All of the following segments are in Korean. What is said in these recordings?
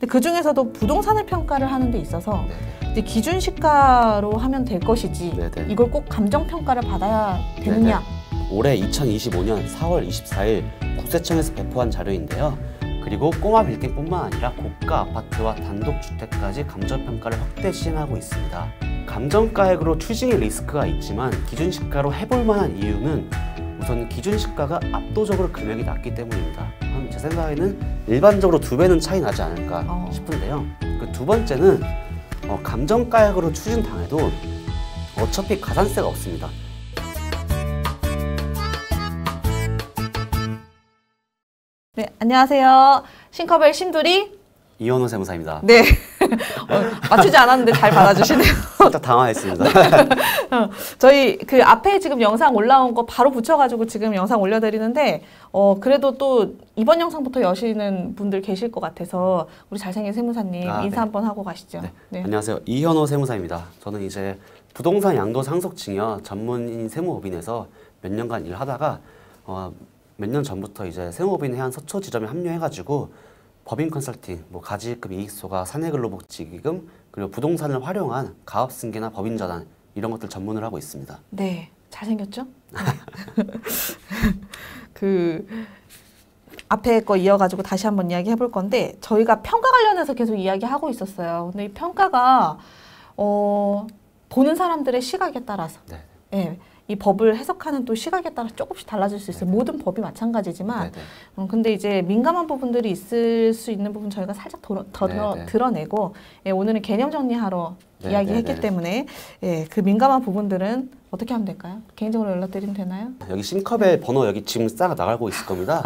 근데 그 중에서도 부동산을 평가를 하는 데 있어서 네네. 이제 기준 시가로 하면 될 것이지 네네. 이걸 꼭 감정 평가를 받아야 되느냐. 네네. 올해 2025년 4월 24일 국세청에서 배포한 자료인데요. 그리고 꼬마 빌딩뿐만 아니라 고가 아파트와 단독주택까지 감정평가를 확대 시행하고 있습니다. 감정가액으로 추징의 리스크가 있지만 기준시가로 해볼 만한 이유는 우선 기준시가가 압도적으로 금액이 낮기 때문입니다. 제 생각에는 일반적으로 2배는 차이 나지 않을까 싶은데요. 그 두 번째는 감정가액으로 추진당해도 어차피 가산세가 없습니다. 네, 안녕하세요. 싱커벨 심두리 이현호 세무사입니다. 네. 맞추지 않았는데 잘 받아주시네요. 살짝 당황했습니다. 저희 그 앞에 지금 영상 올라온 거 바로 붙여가지고 지금 영상 올려드리는데 그래도 또 이번 영상부터 여시는 분들 계실 것 같아서 우리 잘생긴 세무사님 인사 네. 한번 하고 가시죠. 네. 네. 안녕하세요. 이현호 세무사입니다. 저는 이제 부동산 양도 상속 증여 전문인 세무법인에서 몇 년간 일하다가 몇 년 전부터 이제 세무법인 해안 서초 지점에 합류해가지고 법인 컨설팅, 가지급 이익소가 사내근로복지기금 그리고 부동산을 활용한 가업승계나 법인전환 이런 것들 전문을 하고 있습니다. 네, 잘생겼죠? 네. 그 앞에 거 이어가지고 다시 한번 이야기해 볼 건데 저희가 평가 관련해서 계속 이야기하고 있었어요. 근데 이 평가가 보는 사람들의 시각에 따라서 네, 이 법을 해석하는 또 시각에 따라 조금씩 달라질 수 있어요. 네네. 모든 법이 마찬가지지만 근데 이제 민감한 부분들이 있을 수 있는 부분 저희가 살짝 드러내고 오늘은 개념 정리하러 이야기했기 때문에 그 민감한 부분들은 어떻게 하면 될까요? 개인적으로 연락드리면 되나요? 여기 심컵의 번호 여기 지금 싹 나가고 있을 겁니다.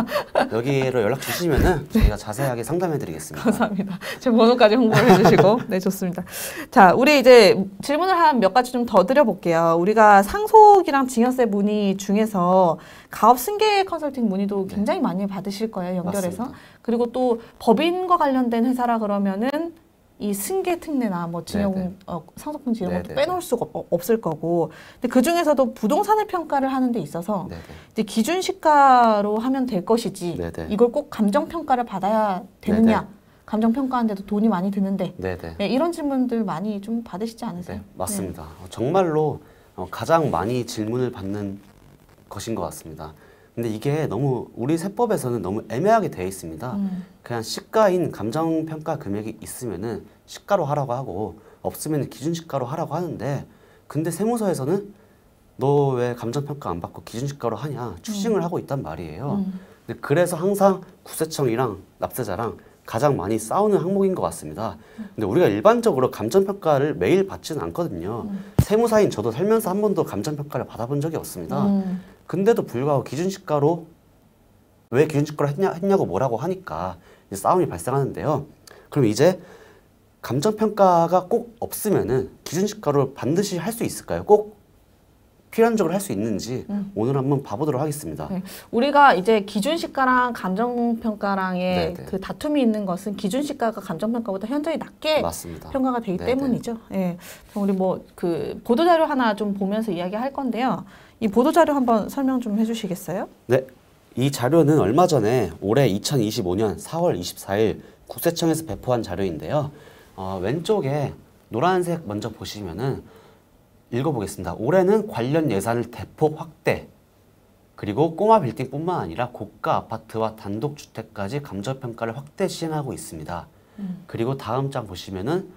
여기로 연락 주시면은 저희가 자세하게 상담해 드리겠습니다. 감사합니다. 제 번호까지 홍보를 해주시고 네, 좋습니다. 자, 우리 이제 질문을 한 몇 가지 좀 더 드려볼게요. 우리가 상속이랑 증여세 문의 중에서 가업승계 컨설팅 문의도 굉장히 많이 받으실 거예요, 연결해서. 맞습니다. 그리고 또 법인과 관련된 회사라 그러면은 이 승계 특례나 증여 상속분지 이런 것도 빼놓을 수가 없을 거고. 근데 그 중에서도 부동산을 평가를 하는 데 있어서 이제 기준 시가로 하면 될 것이지 이걸 꼭 감정 평가를 받아야 되느냐. 감정 평가하는데도 돈이 많이 드는데 이런 질문들 많이 좀 받으시지 않으세요? 네, 맞습니다. 정말로 가장 많이 질문을 받는 것인 것 같습니다. 근데 이게 너무 우리 세법에서는 너무 애매하게 되어 있습니다. 그냥 시가인 감정평가 금액이 있으면은 시가로 하라고 하고 없으면 기준시가로 하라고 하는데 근데 세무서에서는 너 왜 감정평가 안 받고 기준시가로 하냐 추징을 하고 있단 말이에요. 근데 그래서 항상 국세청이랑 납세자랑 가장 많이 싸우는 항목인 것 같습니다. 근데 우리가 일반적으로 감정평가를 매일 받지는 않거든요. 세무사인 저도 살면서 한 번도 감정평가를 받아본 적이 없습니다. 근데도 불구하고 기준시가로 왜 기준시가로 했냐고 뭐라고 하니까 이제 싸움이 발생하는데요. 그럼 이제 감정평가가 꼭 없으면은 기준시가로 반드시 할 수 있을까요? 꼭 필연적으로 할 수 있는지 오늘 한번 봐보도록 하겠습니다. 네. 우리가 이제 기준시가랑 감정평가랑의 그 다툼이 있는 것은 기준시가가 감정평가보다 현저히 낮게 평가가 되기 때문이죠. 네. 우리 그 보도자료 하나 좀 보면서 이야기할 건데요. 이 보도자료 한번 설명 좀 해주시겠어요? 네. 이 자료는 얼마 전에 올해 2025년 4월 24일 국세청에서 배포한 자료인데요. 왼쪽에 노란색 먼저 보시면은 읽어보겠습니다. 올해는 관련 예산을 대폭 확대 그리고 꼬마 빌딩뿐만 아니라 고가 아파트와 단독주택까지 감정평가를 확대 시행하고 있습니다. 그리고 다음 장 보시면은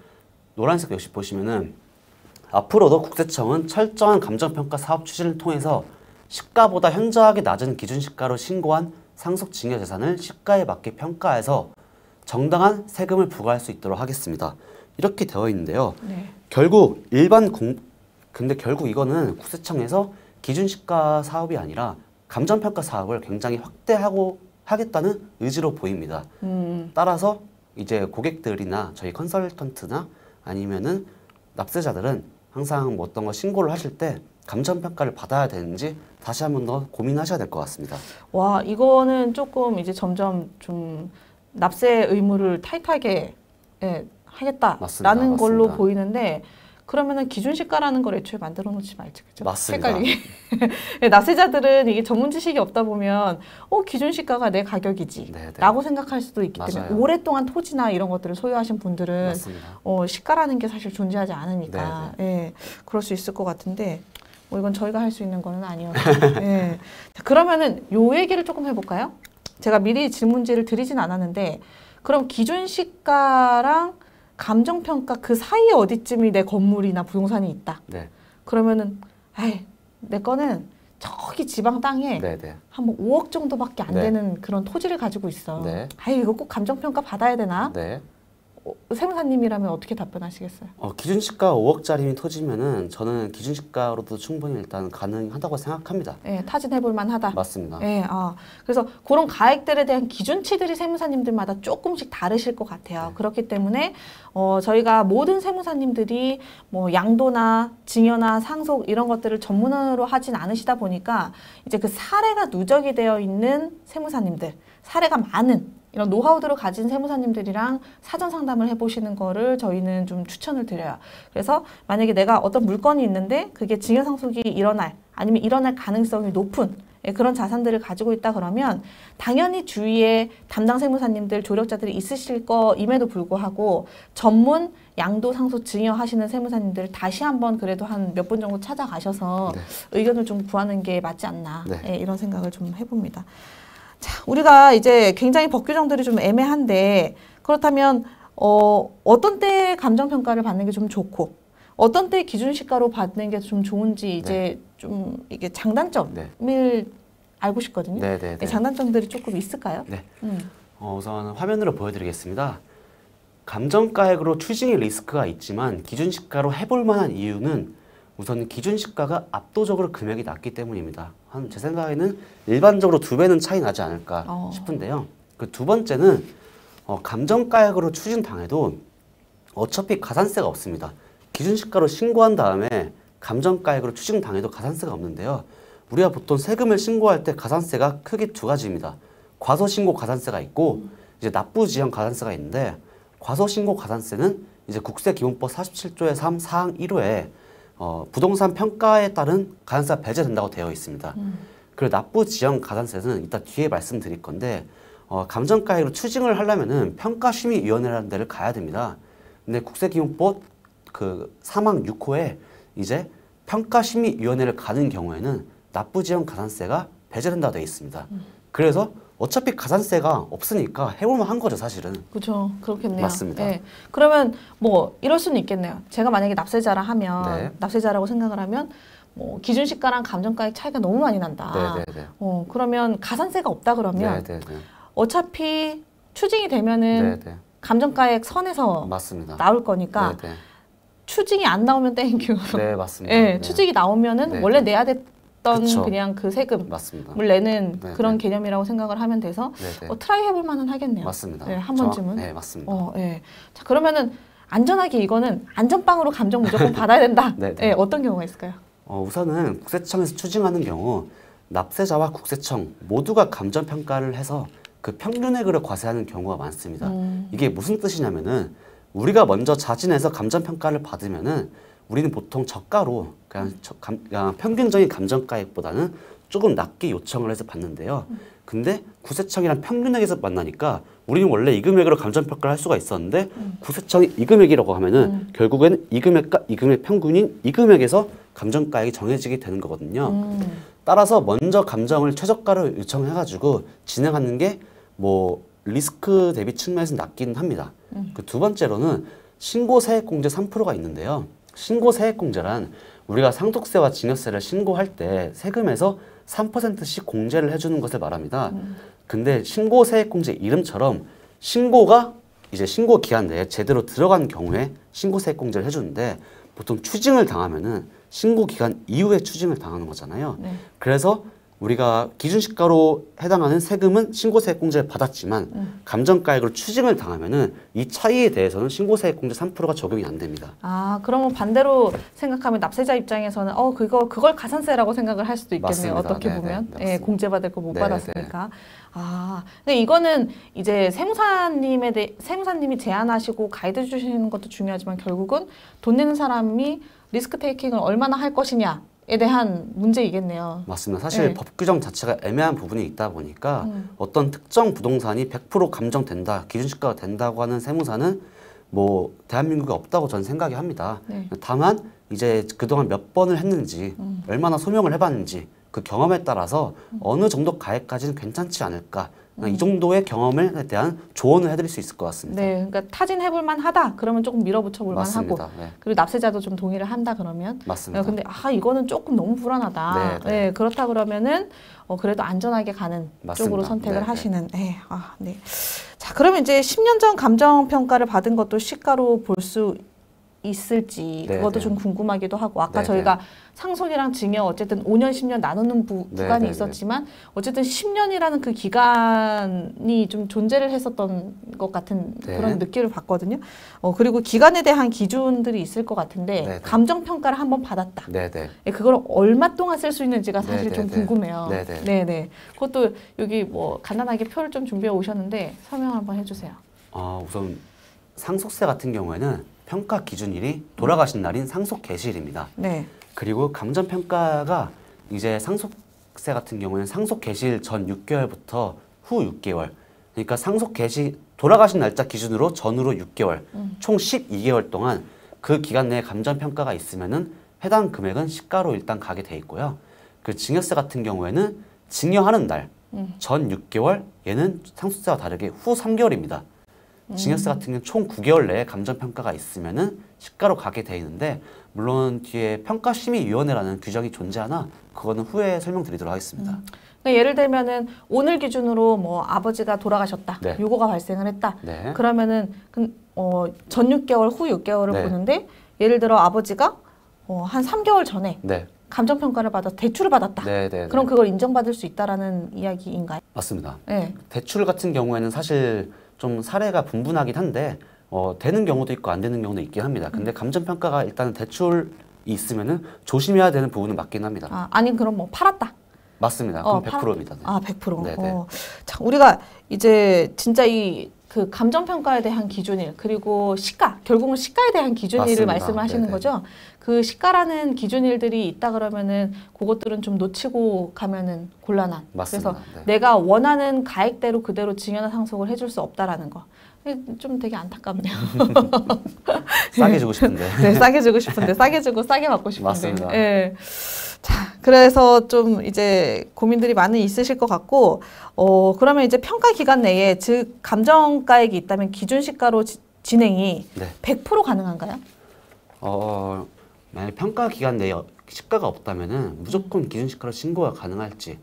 노란색 역시 보시면은 앞으로도 국세청은 철저한 감정평가 사업 추진을 통해서 시가보다 현저하게 낮은 기준시가로 신고한 상속증여재산을 시가에 맞게 평가해서 정당한 세금을 부과할 수 있도록 하겠습니다. 이렇게 되어 있는데요. 결국 근데 결국 이거는 국세청에서 기준시가 사업이 아니라 감정평가 사업을 굉장히 확대하고 하겠다는 의지로 보입니다. 따라서 이제 고객들이나 저희 컨설턴트나 아니면은 납세자들은 항상 어떤 거 신고를 하실 때 감정평가를 받아야 되는지 다시 한번 더 고민하셔야 될 것 같습니다. 와, 이거는 조금 이제 점점 좀 납세 의무를 타이트하게 하겠다라는 걸로 보이는데 그러면은 기준시가라는 걸 애초에 만들어 놓지 말지, 그죠? 맞습니다. 헷갈리게. 납세자들은 이게 전문 지식이 없다 보면 기준시가가 내 가격이지 네네. 라고 생각할 수도 있기 맞아요. 때문에 오랫동안 토지나 이런 것들을 소유하신 분들은 맞습니다. 시가라는 게 사실 존재하지 않으니까 예, 그럴 수 있을 것 같은데 이건 저희가 할 수 있는 거는 아니어서 예. 자, 그러면은 요 얘기를 조금 해볼까요? 제가 미리 질문지를 드리진 않았는데 그럼 기준시가랑 감정평가 그 사이에 어디쯤이 내 건물이나 부동산이 있다. 네. 그러면은 내 거는 저기 지방 땅에 네네. 한 뭐 5억 정도밖에 안 네. 되는 그런 토지를 가지고 있어. 네. 이거 꼭 감정평가 받아야 되나? 네. 세무사님이라면 어떻게 답변하시겠어요? 기준시가 5억짜리 토지면은 저는 기준시가로도 충분히 일단 가능하다고 생각합니다. 예, 타진해볼 만하다. 맞습니다. 예, 그래서 그런 가액들에 대한 기준치들이 세무사님들마다 조금씩 다르실 것 같아요. 네. 그렇기 때문에 저희가 모든 세무사님들이 뭐 양도나 증여나 상속 이런 것들을 전문으로 하진 않으시다 보니까 이제 그 사례가 누적이 되어 있는 세무사님들, 사례가 많은 이런 노하우들을 가진 세무사님들이랑 사전 상담을 해보시는 거를 저희는 좀 추천을 드려요. 그래서 만약에 내가 어떤 물건이 있는데 그게 증여 상속이 일어날 아니면 일어날 가능성이 높은 그런 자산들을 가지고 있다 그러면 당연히 주위에 담당 세무사님들, 조력자들이 있으실 거임에도 불구하고 전문 양도, 상속, 증여 하시는 세무사님들 다시 한번 그래도 한 몇 분 정도 찾아가셔서 네. 의견을 좀 구하는 게 맞지 않나 네. 이런 생각을 좀 해봅니다. 자, 우리가 이제 굉장히 법 규정들이 좀 애매한데 그렇다면 어떤 때 감정평가를 받는 게 좀 좋고 어떤 때 기준시가로 받는 게 좀 좋은지 이제 좀 이게 장단점을 알고 싶거든요. 네네네. 장단점들이 조금 있을까요? 네. 우선 화면으로 보여드리겠습니다. 감정가액으로 추징의 리스크가 있지만 기준시가로 해볼 만한 이유는 우선 기준시가가 압도적으로 금액이 낮기 때문입니다. 제 생각에는 일반적으로 2배는 차이 나지 않을까 싶은데요. 그 두 번째는 감정가액으로 추징당해도 어차피 가산세가 없습니다. 기준시가로 신고한 다음에 감정가액으로 추징당해도 가산세가 없는데요. 우리가 보통 세금을 신고할 때 가산세가 크게 두 가지입니다. 과소신고 가산세가 있고 이제 납부지연 가산세가 있는데 과소신고 가산세는 이제 국세기본법 47조의 3 사항 1호에 부동산 평가에 따른 가산세가 배제된다고 되어 있습니다. 그리고 납부지연 가산세는 이따 뒤에 말씀드릴 건데 감정가액으로 추징을 하려면은 평가심의위원회라는 데를 가야 됩니다. 근데 국세기본법 그 사망 6호에 이제 평가심의위원회를 가는 경우에는 납부지연 가산세가 배제된다고 되어 있습니다. 그래서 어차피 가산세가 없으니까 해볼만 한 거죠, 사실은. 그렇죠. 그렇겠네요. 맞습니다. 네. 그러면 뭐 이럴 수는 있겠네요. 제가 만약에 납세자라 하면 네. 납세자라고 생각을 하면 뭐 기준시가랑 감정가액 차이가 너무 많이 난다. 네네네. 그러면 가산세가 없다 그러면 네네네. 어차피 추징이 되면은 네네. 감정가액 선에서 맞습니다. 나올 거니까 네네. 추징이 안 나오면 땡큐. 네, 맞습니다. 예, 네. 추징이 나오면은 네. 원래 내야 됐던 그쵸. 그냥 그 세금을 맞습니다. 내는 네, 그런 네. 개념이라고 생각을 하면 돼서 네네. 트라이 해볼 만은 하겠네요. 맞습니다. 네, 한 번쯤은. 네, 맞습니다. 예. 자, 그러면은 안전하게 이거는 안전빵으로 감정 무조건 받아야 된다. 네, 예, 어떤 경우가 있을까요? 우선은 국세청에서 추징하는 경우 납세자와 국세청 모두가 감정평가를 해서 그 평균액으로 과세하는 경우가 많습니다. 이게 무슨 뜻이냐면은 우리가 먼저 자진해서 감정평가를 받으면은 우리는 보통 저가로 그냥 평균적인 감정가액보다는 조금 낮게 요청을 해서 받는데요. 근데 국세청이랑 평균액에서 만나니까 우리는 원래 이 금액으로 감정평가를 할 수가 있었는데 국세청이 이 금액이라고 하면은 결국에는 이 금액과 이 금액 평균인 이 금액에서 감정가액이 정해지게 되는 거거든요. 따라서 먼저 감정을 최저가로 요청해가지고 진행하는 게 뭐 리스크 대비 측면에서 낮기는 합니다. 그 두 번째로는 신고세액공제 3%가 있는데요. 신고세액공제란 우리가 상속세와 증여세를 신고할 때 세금에서 3%씩 공제를 해주는 것을 말합니다. 근데 신고세액공제 이름처럼 신고가 이제 신고 기한 내에 제대로 들어간 경우에 신고세액공제를 해주는데 보통 추징을 당하면은 신고 기간 이후에 추징을 당하는 거잖아요. 네. 그래서 우리가 기준시가로 해당하는 세금은 신고세액공제를 받았지만 감정가액으로 추징을 당하면은 이 차이에 대해서는 신고세액공제 3%가 적용이 안 됩니다. 아, 그러면 반대로 생각하면 납세자 입장에서는 그걸 가산세라고 생각을 할 수도 있겠네요. 맞습니다. 어떻게 보면 네, 공제받을 거 못 네, 받았으니까. 아, 근데 이거는 이제 세무사님이 제안하시고 가이드 주시는 것도 중요하지만 결국은 돈 내는 사람이 리스크 테이킹을 얼마나 할 것이냐. 에 대한 문제이겠네요. 맞습니다. 사실 법 규정 자체가 애매한 부분이 있다 보니까 어떤 특정 부동산이 100% 감정된다, 기준시가가 된다고 하는 세무사는 뭐 대한민국에 없다고 저는 생각이 합니다. 다만 이제 그동안 몇 번을 했는지 얼마나 소명을 해봤는지 그 경험에 따라서 어느 정도 가액까지는 괜찮지 않을까. 이 정도의 경험에 대한 조언을 해드릴 수 있을 것 같습니다. 네, 그러니까 타진해볼 만하다. 그러면 조금 밀어붙여 볼 만하고, 네. 그리고 납세자도 좀 동의를 한다 그러면. 맞습니다. 근데 이거는 조금 너무 불안하다. 네, 그렇다 그러면은 그래도 안전하게 가는 맞습니다. 쪽으로 선택을 하시는. 네. 자, 그러면 이제 10년 전 감정 평가를 받은 것도 시가로 볼 수 있을지 그것도 좀 궁금하기도 하고 아까 저희가 상속이랑 증여 어쨌든 5년, 10년 나누는 구간이 있었지만 어쨌든 10년이라는 그 기간이 좀 존재를 했었던 것 같은 그런 느낌을 받거든요. 그리고 기간에 대한 기준들이 있을 것 같은데 감정평가를 한번 받았다. 그걸 얼마 동안 쓸 수 있는지가 사실 좀 궁금해요. 그것도 여기 뭐 간단하게 표를 좀 준비해 오셨는데 설명 한번 해주세요. 우선 상속세 같은 경우에는 평가 기준일이 돌아가신 날인 상속 개시일입니다. 그리고 감정평가가 이제 상속세 같은 경우에는 상속 개시일 전 6개월부터 후 6개월. 그러니까 상속 개시 돌아가신 날짜 기준으로 전후로 6개월, 총 12개월 동안 그 기간 내에 감정평가가 있으면은 해당 금액은 시가로 일단 가게 돼 있고요. 그 증여세 같은 경우에는 증여하는 날 전 6개월, 얘는 상속세와 다르게 후 3개월입니다. 증여세 같은 경우는 총 9개월 내에 감정평가가 있으면은 시가로 가게 돼 있는데 물론 뒤에 평가심의위원회라는 규정이 존재하나 그거는 후에 설명드리도록 하겠습니다. 그러니까 예를 들면은 오늘 기준으로 뭐 아버지가 돌아가셨다, 요거가 발생을 했다. 그러면은 전 6개월, 후 6개월을 보는데 예를 들어 아버지가 한 3개월 전에 감정평가를 받아서 대출을 받았다. 그럼 그걸 인정받을 수 있다라는 이야기인가요? 맞습니다. 대출 같은 경우에는 사실 좀 사례가 분분하긴 한데 되는 경우도 있고 안 되는 경우도 있긴 합니다. 근데 감정평가가 일단은 대출이 있으면은 조심해야 되는 부분은 맞긴 합니다. 아니 그럼 뭐 팔았다. 맞습니다. 그럼 100%입니다. 100%. 자, 우리가 이제 진짜 그 감정평가에 대한 기준일 그리고 시가, 결국은 시가에 대한 기준일을 말씀을 하시는 거죠. 그 시가라는 기준일들이 있다 그러면은 그것들은 좀 놓치고 가면은 곤란한. 맞습니다. 그래서 내가 원하는 가액대로 그대로 증여나 상속을 해줄 수 없다라는 거. 좀 되게 안타깝네요. 싸게 주고 싶은데. 싸게 주고 싶은데, 싸게 주고 싸게 받고 싶은데. 맞습니다. 자, 그래서 좀 이제 고민들이 많이 있으실 것 같고, 그러면 이제 평가 기간 내에 즉 감정가액이 있다면 기준시가로 진행이 100% 가능한가요? 만약 평가 기간 내에 시가가 없다면은 무조건 기준시가로 신고가 가능할지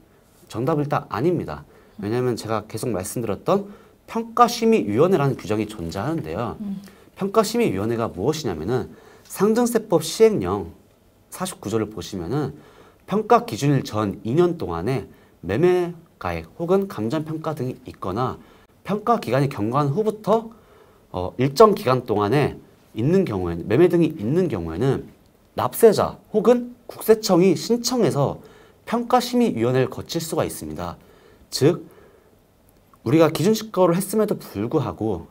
정답은 일단 아닙니다. 왜냐하면 제가 계속 말씀드렸던 평가심의위원회라는 규정이 존재하는데요. 평가심의위원회가 무엇이냐면은 상증세법 시행령 49조를 보시면은 평가 기준일 전 2년 동안에 매매가액 혹은 감정평가 등이 있거나 평가 기간이 경과한 후부터 일정 기간 동안에 있는 경우에는 매매 등이 있는 경우에는 납세자 혹은 국세청이 신청해서 평가심의위원회를 거칠 수가 있습니다. 즉 우리가 기준시가로 했음에도 불구하고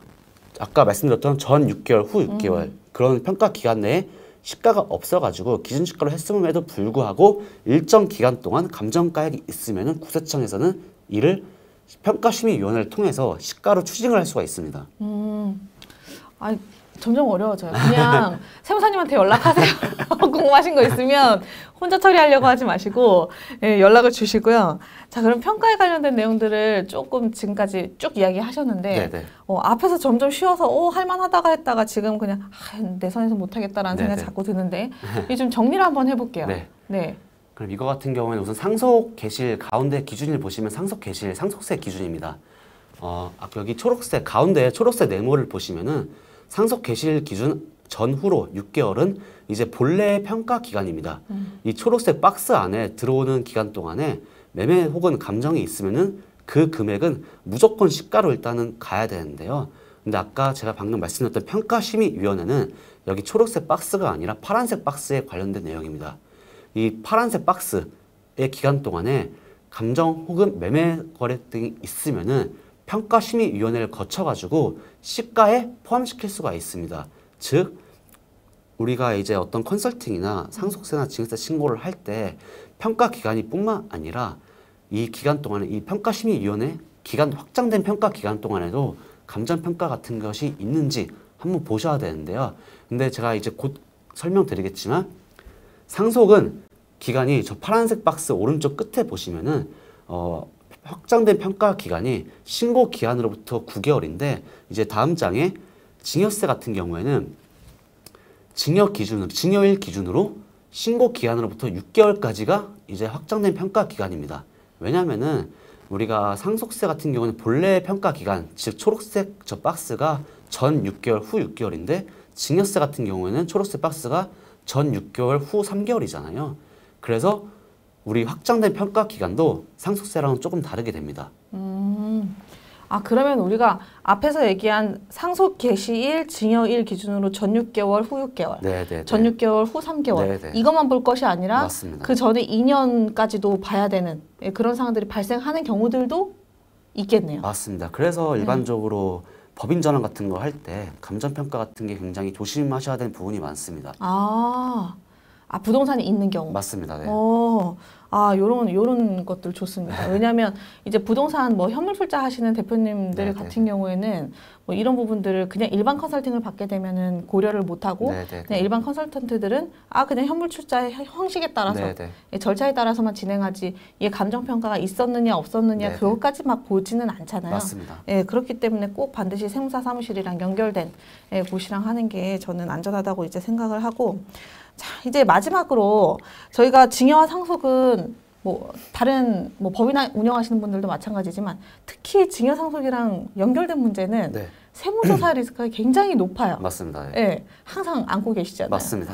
아까 말씀드렸던 전 6개월, 후 6개월 그런 평가 기간 내에 시가가 없어가지고 기준시가로 했음에도 불구하고 일정 기간 동안 감정가액이 있으면은 국세청에서는 이를 평가심의위원회를 통해서 시가로 추징을 할 수가 있습니다. 점점 어려워져요. 그냥 세무사님한테 연락하세요. 궁금하신 거 있으면 혼자 처리하려고 하지 마시고 연락을 주시고요. 자, 그럼 평가에 관련된 내용들을 조금 지금까지 쭉 이야기하셨는데 앞에서 점점 쉬워서 할만하다가 했다가 지금 그냥 내 선에서 못하겠다라는 생각이 자꾸 드는데 좀 정리를 한번 해볼게요. 그럼 이거 같은 경우에는 우선 상속 개시일 가운데 기준일 보시면 상속 개시일 상속세 기준입니다. 여기 초록색 가운데 초록색 네모를 보시면은 상속 개시일 기준 전후로 6개월은 이제 본래의 평가 기간입니다. 이 초록색 박스 안에 들어오는 기간 동안에 매매 혹은 감정이 있으면은 그 금액은 무조건 시가로 일단은 가야 되는데요. 근데 아까 제가 방금 말씀드렸던 평가심의위원회는 여기 초록색 박스가 아니라 파란색 박스에 관련된 내용입니다. 이 파란색 박스의 기간 동안에 감정 혹은 매매 거래 등이 있으면은 평가심의위원회를 거쳐가지고 시가에 포함시킬 수가 있습니다. 즉 우리가 이제 어떤 컨설팅이나 상속세나 증여세 신고를 할 때 평가 기간이 뿐만 아니라 이 기간 동안에 이 평가심의위원회 기간 확장된 평가 기간 동안에도 감정평가 같은 것이 있는지 한번 보셔야 되는데요. 근데 제가 이제 곧 설명드리겠지만 상속은 기간이 저 파란색 박스 오른쪽 끝에 보시면은 확장된 평가 기간이 신고 기한으로부터 9개월인데 이제 다음 장에 증여세 같은 경우에는 증여일 기준으로 신고 기한으로부터 6개월까지가 이제 확장된 평가 기간입니다. 왜냐면은 우리가 상속세 같은 경우는 본래 평가 기간, 즉 초록색 저 박스가 전 6개월, 후 6개월인데 증여세 같은 경우에는 초록색 박스가 전 6개월, 후 3개월이잖아요. 그래서 우리 확장된 평가 기간도 상속세랑은 조금 다르게 됩니다. 아, 그러면 우리가 앞에서 얘기한 상속 개시일, 증여일 기준으로 전 6개월, 후 6개월, 네네. 전 6개월, 후 3개월 네네. 이것만 볼 것이 아니라 맞습니다. 그 전에 2년까지도 봐야 되는 그런 상황들이 발생하는 경우들도 있겠네요. 맞습니다. 그래서 일반적으로 법인 전환 같은 거 할 때 감정평가 같은 게 굉장히 조심하셔야 되는 부분이 많습니다. 아, 부동산이 있는 경우. 맞습니다. 네. 요런 것들 좋습니다. 왜냐하면 이제 부동산 뭐 현물출자 하시는 대표님들 네, 같은 경우에는 뭐 이런 부분들을 그냥 일반 컨설팅을 받게 되면은 고려를 못하고 그냥 일반 컨설턴트들은 그냥 현물출자의 형식에 따라서 절차에 따라서만 진행하지 이게 감정평가가 있었느냐 없었느냐 그것까지 막 보지는 않잖아요. 맞습니다. 예, 그렇기 때문에 꼭 반드시 세무사 사무실이랑 연결된 곳이랑 하는 게 저는 안전하다고 이제 생각을 하고 자, 이제 마지막으로 저희가 증여와 상속은 뭐 다른 뭐 법이나 운영하시는 분들도 마찬가지지만 특히 증여 상속이랑 연결된 문제는 세무조사 리스크가 굉장히 높아요. 맞습니다. 예, 항상 안고 계시잖아요. 맞습니다.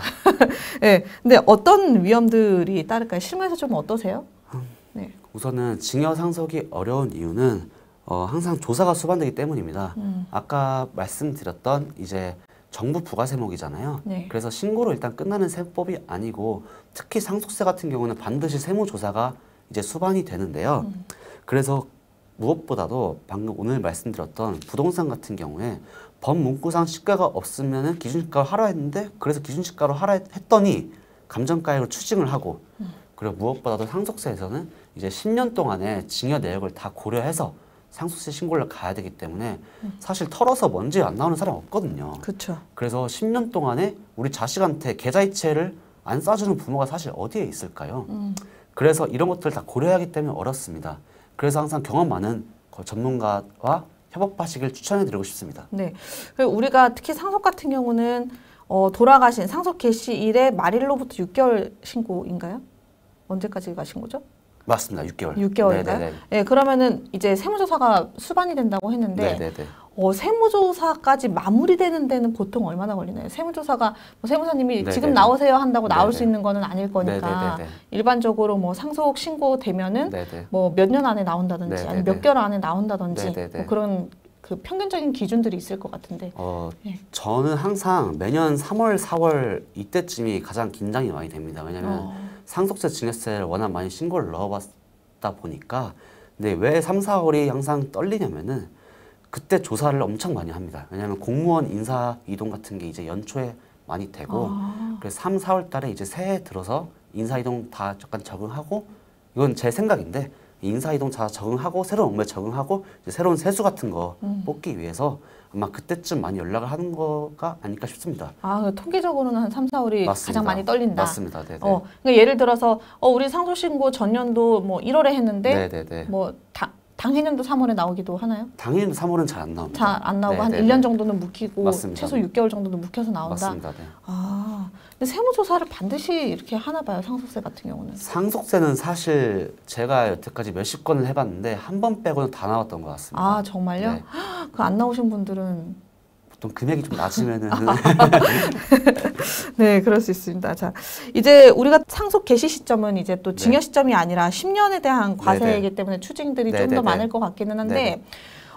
예, 근데 어떤 위험들이 따를까요? 실무에서 좀 어떠세요? 네. 우선은 증여 상속이 어려운 이유는 항상 조사가 수반되기 때문입니다. 아까 말씀드렸던 이제 정부 부가세목이잖아요. 그래서 신고로 일단 끝나는 세법이 아니고 특히 상속세 같은 경우는 반드시 세무조사가 이제 수반이 되는데요. 그래서 무엇보다도 방금 오늘 말씀드렸던 부동산 같은 경우에 법 문구상 시가가 없으면은 기준시가로 하라 했는데 그래서 기준시가로 하라 했더니 감정가액을 추징을 하고 그리고 무엇보다도 상속세에서는 이제 10년 동안의 증여 내역을 다 고려해서 상속세 신고를 가야 되기 때문에 사실 털어서 먼지 안 나오는 사람 없거든요. 그렇죠. 그래서 10년 동안에 우리 자식한테 계좌이체를 안 싸주는 부모가 사실 어디에 있을까요? 그래서 이런 것들을 다 고려해야 하기 때문에 어렵습니다. 그래서 항상 경험 많은 전문가와 협업하시길 추천해드리고 싶습니다. 네, 그리고 우리가 특히 상속 같은 경우는 돌아가신 상속 개시일의 말일로부터 6개월 신고인가요? 언제까지 가신 거죠? 맞습니다. 6개월. 6개월인가요? 네, 그러면은 이제 세무조사가 수반이 된다고 했는데 세무조사까지 마무리되는 데는 보통 얼마나 걸리나요? 세무조사가 뭐 세무사님이 지금 나오세요 한다고 나올 수 있는 거는 아닐 거니까 일반적으로 뭐 상속 신고되면은 뭐 몇 년 안에 나온다든지 아니면 몇 개월 안에 나온다든지 뭐 그런 그 평균적인 기준들이 있을 것 같은데. 저는 항상 매년 3월, 4월 이때쯤이 가장 긴장이 많이 됩니다. 왜냐하면 상속세, 증여세를 워낙 많이 신고를 넣어봤다 보니까 근데 왜 3, 4월이 항상 떨리냐면은 그때 조사를 엄청 많이 합니다. 왜냐하면 공무원 인사 이동 같은 게 이제 연초에 많이 되고 그래서 3, 4월 달에 이제 새해 들어서 인사 이동 다 약간 적응하고 이건 제 생각인데 인사 이동 다 적응하고 새로운 업무에 적응하고 이제 새로운 세수 같은 거 뽑기 위해서 아마 그때쯤 많이 연락을 하는 거가 아닐까 싶습니다. 통계적으로는 한 3, 4월이 맞습니다. 가장 많이 떨린다. 맞습니다. 그러니까 예를 들어서 우리 상속신고 전년도 뭐 1월에 했는데 뭐 당해년도 3월에 나오기도 하나요? 당해년도 3월은 잘 안 나옵니다. 잘 안 나오고 한 1년 정도는 묵히고 맞습니다. 최소 6개월 정도는 묵혀서 나온다? 맞습니다. 근데 세무조사를 반드시 이렇게 하나 봐요, 상속세 같은 경우는. 상속세는 사실 제가 여태까지 몇십 건을 해봤는데 한 번 빼고는 다 나왔던 것 같습니다. 정말요? 그 안 나오신 분들은 보통 금액이 좀 낮으면은 네, 그럴 수 있습니다. 자, 이제 우리가 상속 개시 시점은 이제 또 증여 시점이 아니라 10년에 대한 과세이기 때문에 추징들이 좀 더 많을 것 같기는 한데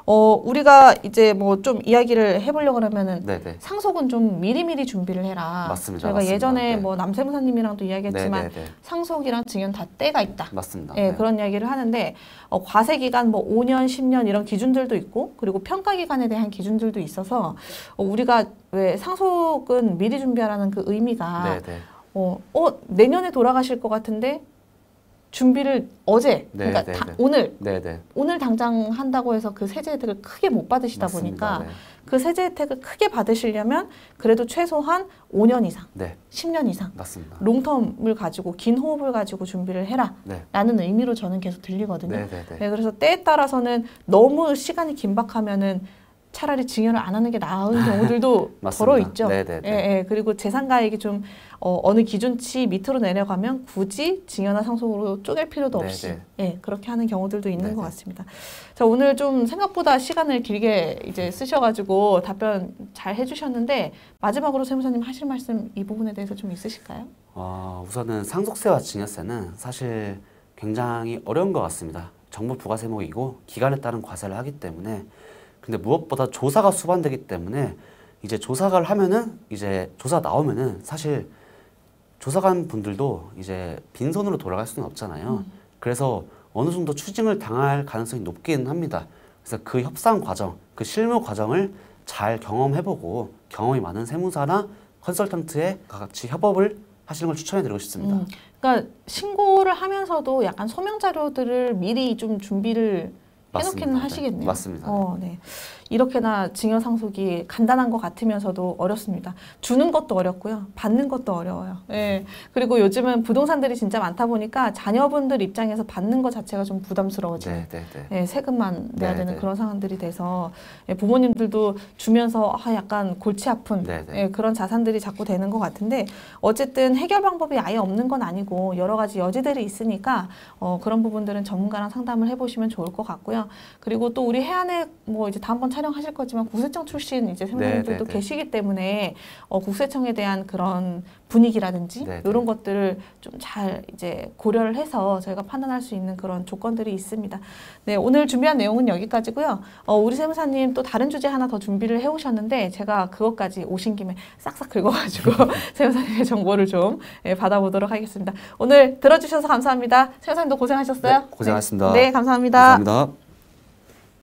우리가 이제 뭐 좀 이야기를 해보려고 하면은 상속은 좀 미리미리 준비를 해라. 맞습니다. 저희가 맞습니다. 예전에 뭐 남세무사님이랑도 이야기했지만 상속이랑 증여는 다 때가 있다. 맞습니다. 예, 그런 이야기를 하는데 과세 기간 뭐 5년, 10년 이런 기준들도 있고 그리고 평가 기간에 대한 기준들도 있어서 우리가 왜 상속은 미리 준비하라는 그 의미가 내년에 돌아가실 것 같은데 준비를 어제, 그러니까 오늘 당장 한다고 해서 그 세제 혜택을 크게 못 받으시다 보니까 그 세제 혜택을 크게 받으시려면 그래도 최소한 5년 이상, 10년 이상 롱텀을 가지고 긴 호흡을 가지고 준비를 해라 라는 의미로 저는 계속 들리거든요. 그래서 때에 따라서는 너무 시간이 긴박하면은 차라리 증여를 안 하는 게 나은 경우들도 더러 있죠. 그리고 재산가액이 좀 어느 기준치 밑으로 내려가면 굳이 증여나 상속으로 쪼갤 필요도 없이 그렇게 하는 경우들도 있는 것 같습니다. 자, 오늘 좀 생각보다 시간을 길게 이제 쓰셔가지고 답변 잘 해주셨는데 마지막으로 세무사님 하실 말씀 이 부분에 대해서 좀 있으실까요? 우선은 상속세와 증여세는 사실 굉장히 어려운 것 같습니다. 정부 부가세목이고 기간에 따른 과세를 하기 때문에 근데 무엇보다 조사가 수반되기 때문에 이제 조사를 하면은 이제 조사 나오면은 사실 조사관 분들도 이제 빈손으로 돌아갈 수는 없잖아요. 그래서 어느 정도 추징을 당할 가능성이 높긴 합니다. 그래서 그 협상 과정, 그 실무 과정을 잘 경험해보고 경험이 많은 세무사나 컨설턴트에 같이 협업을 하시는 걸 추천해드리고 싶습니다. 그러니까 신고를 하면서도 약간 소명 자료들을 미리 좀 준비를 해놓기는 하시겠네요. 맞습니다. 이렇게나 증여 상속이 간단한 것 같으면서도 어렵습니다. 주는 것도 어렵고요. 받는 것도 어려워요. 그리고 요즘은 부동산들이 진짜 많다 보니까 자녀분들 입장에서 받는 것 자체가 좀 부담스러워져요. 세금만 내야 되는 그런 상황들이 돼서 부모님들도 주면서 약간 골치 아픈 그런 자산들이 자꾸 되는 것 같은데 어쨌든 해결 방법이 아예 없는 건 아니고 여러 가지 여지들이 있으니까 그런 부분들은 전문가랑 상담을 해보시면 좋을 것 같고요. 그리고 또 우리 해안에 뭐 이제 다음번 촬영하실 거지만 국세청 출신 이제 세무사님들도 계시기 때문에 국세청에 대한 그런 분위기라든지 이런 것들을 좀 잘 이제 고려를 해서 저희가 판단할 수 있는 그런 조건들이 있습니다. 네, 오늘 준비한 내용은 여기까지고요. 우리 세무사님 또 다른 주제 하나 더 준비를 해오셨는데 제가 그것까지 오신 김에 싹싹 긁어가지고 세무사님의 정보를 좀 받아보도록 하겠습니다. 오늘 들어주셔서 감사합니다. 세무사님도 고생하셨어요. 고생하셨습니다. 네, 감사합니다. 감사합니다.